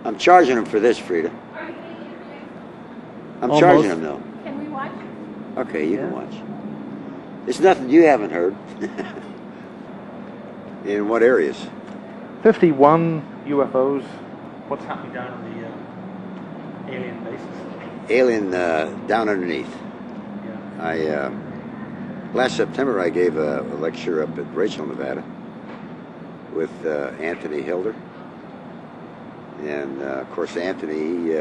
I'm charging them for this, Frida. I'm charging them, though. Can we watch? Okay, you can watch. It's nothing you haven't heard. In what areas? 51 UFOs. What's happening down on the alien bases? Alien down underneath. Yeah. Last September I gave a lecture up at Rachel, Nevada, with Anthony Hilder, and of course Anthony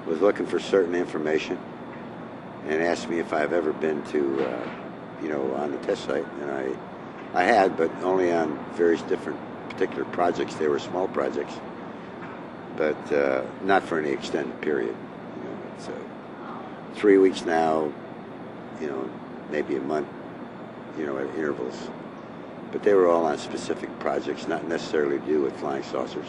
was looking for certain information and asked me if I've ever been to, on the test site, and I had, but only on various different particular projects. They were small projects, but not for any extended period. It's 3 weeks now, maybe a month, at intervals. But they were all on specific projects, not necessarily to do with flying saucers.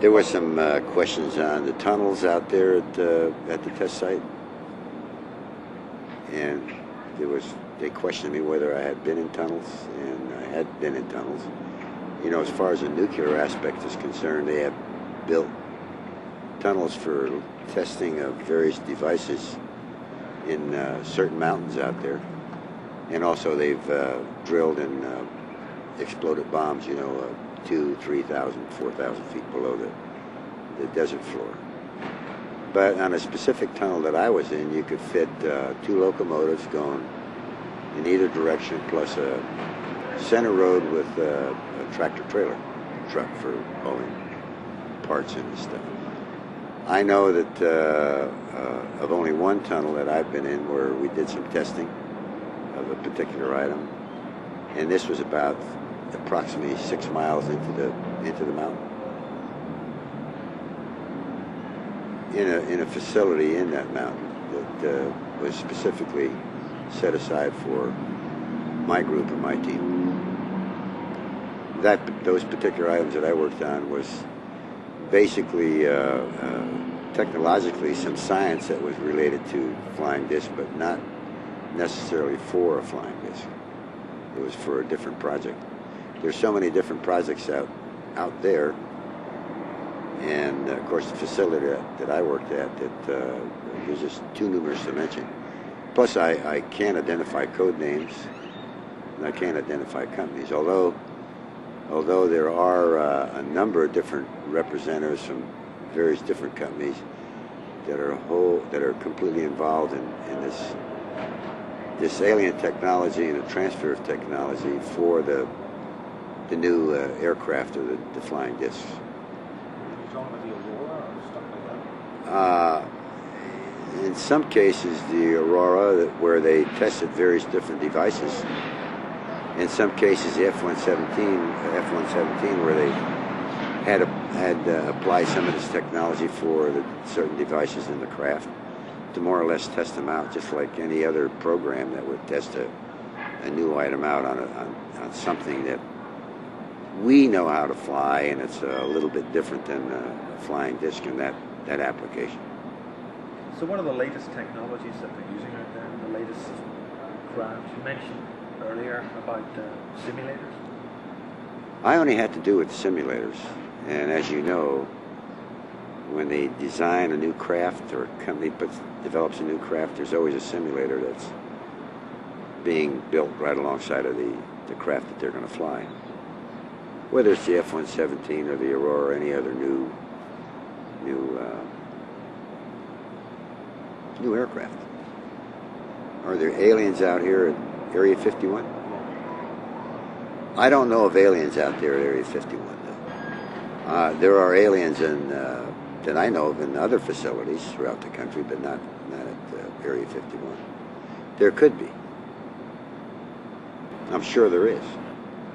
There were some questions on the tunnels out there at the test site, and they questioned me whether I had been in tunnels, and I had been in tunnels. As far as the nuclear aspect is concerned, they have built tunnels for testing of various devices in certain mountains out there, and also they've drilled and exploded bombs, 2,000, 3,000, 4,000 feet below the desert floor. But on a specific tunnel that I was in, you could fit 2 locomotives going in either direction, plus a center road with a tractor-trailer truck for hauling parts and stuff. I know that of only one tunnel that I've been in where we did some testing of a particular item, and this was about approximately 6 miles into the mountain. In a facility in that mountain that was specifically set aside for my group and my team. Those particular items that I worked on was basically technologically some science that was related to flying disc, but not necessarily for a flying disc. It was for a different project. There's so many different projects out there, and of course the facility that I worked at, that there's just too numerous to mention. Plus I can't identify code names, and I can't identify companies, although there are a number of different representatives from various different companies that are completely involved in this alien technology and the transfer of technology for the new aircraft or the flying discs. You're talking about the Aurora or stuff like that? In some cases, the Aurora, where they tested various different devices. In some cases, the F-117, where they had applied some of this technology for the certain devices in the craft to more or less test them out, just like any other program that would test a new item out on something that we know how to fly, and it's a little bit different than a flying disc in that application. So what are the latest technologies that they're using out there, the latest craft? You mentioned earlier about simulators. I only had to do with simulators, and as you know, when they design a new craft or a company develops a new craft, there's always a simulator that's being built right alongside of the craft that they're going to fly. Whether it's the F-117 or the Aurora or any other new aircraft. Are there aliens out here at Area 51? I don't know of aliens out there at Area 51, though. There are aliens that I know of in other facilities throughout the country, but not at Area 51. There could be. I'm sure there is.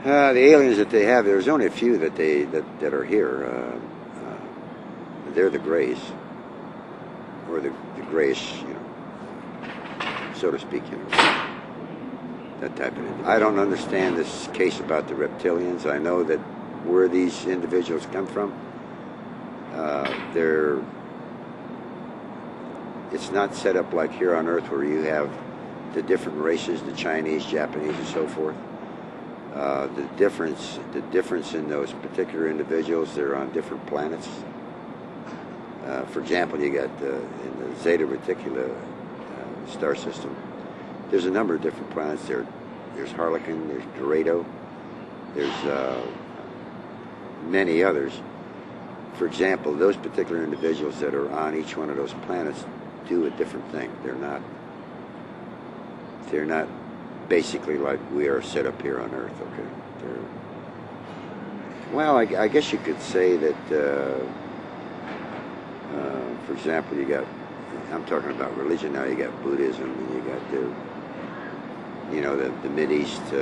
The aliens that they have, there's only a few that are here. They're the Greys, or the grayish, so to speak, that type of thing. I don't understand this case about the reptilians. I know that where these individuals come from, it's not set up like here on Earth where you have the different races, the Chinese, Japanese, and so forth. The difference in those particular individuals, they're on different planets. For example, you got in the Zeta Reticuli star system, there's a number of different planets. There's Harlequin, there's Dorado, there's many others. For example, those particular individuals that are on each one of those planets do a different thing. They're not basically like we are set up here on Earth. Okay. Well, I guess you could say that. For example, I'm talking about religion now. You got Buddhism, and you got the Mideast,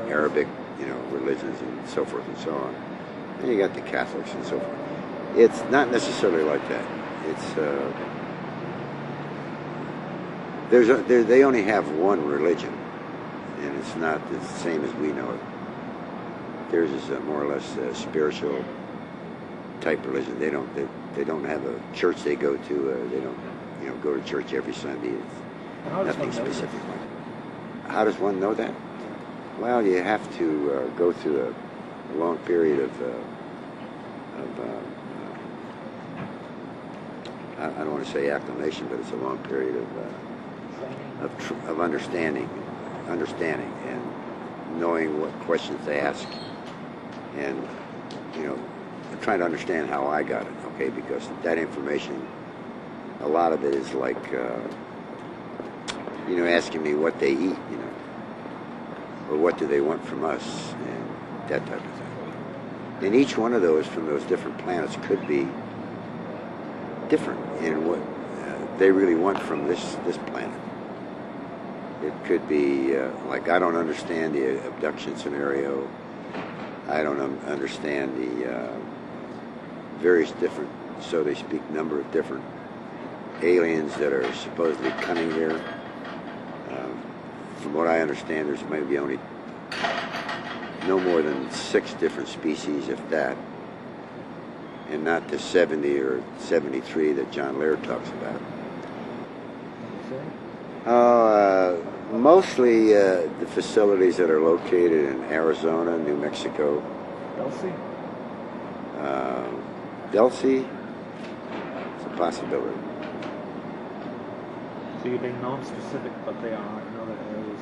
Arabic, religions and so forth and so on. And you got the Catholics and so forth. It's not necessarily like that. They only have one religion, and it's not the same as we know it. Theirs is more or less a spiritual type religion. They don't have a church they go to. They don't go to church every Sunday. It's nothing specific. How does one know that? Well, you have to go through a long period of I don't want to say acclimation, but it's a long period of understanding and knowing what questions to ask, and trying to understand how I got it. Okay, because that information, a lot of it is like asking me what they eat, or what do they want from us, and that type of thing. And each one of those from those different planets could be different in what they really want from this planet. It could be like, I don't understand the abduction scenario. I don't understand the various different, so they speak, number of different aliens that are supposedly coming here. From what I understand, there's maybe only no more than 6 different species, if that, and not the 70 or 73 that John Laird talks about. Mostly the facilities that are located in Arizona, New Mexico. Delsey? It's a possibility. So you're being non-specific, but they are in other areas.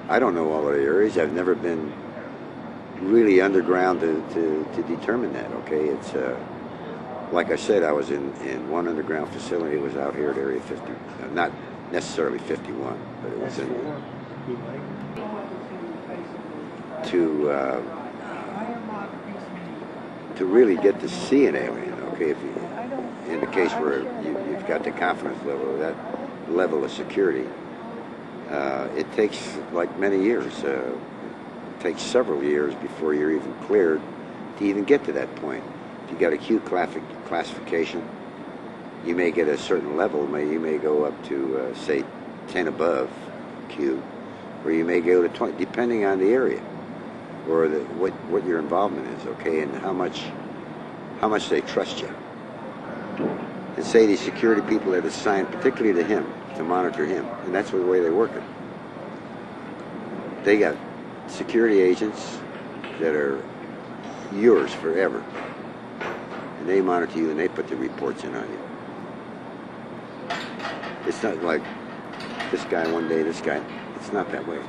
I don't know all of the areas. I've never been really underground to determine that. Okay, it's like I said, I was in one underground facility. It was out here at Area 50, not necessarily 51, but it was to really get to see an alien. Okay, if you, in the case where you've got the confidence level, that level of security, it takes like many years. It takes several years before you're even cleared to even get to that point. If you got a Q classification, you may get a certain level. You may go up to say 10 above Q, or you may go to 20, depending on the area or what your involvement is. Okay, and how much they trust you. And say these security people that assigned particularly to him to monitor him, and that's the way they work it. They got security agents that are yours forever, and they monitor you and they put the reports in on you. It's not like this guy one day, this guy. It's not that way.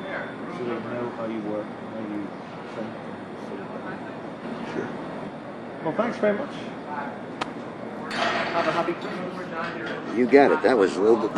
So they know how you work, how you think. Sure. Well, thanks very much. Have a happy Christmas. You got it. That was a little bit.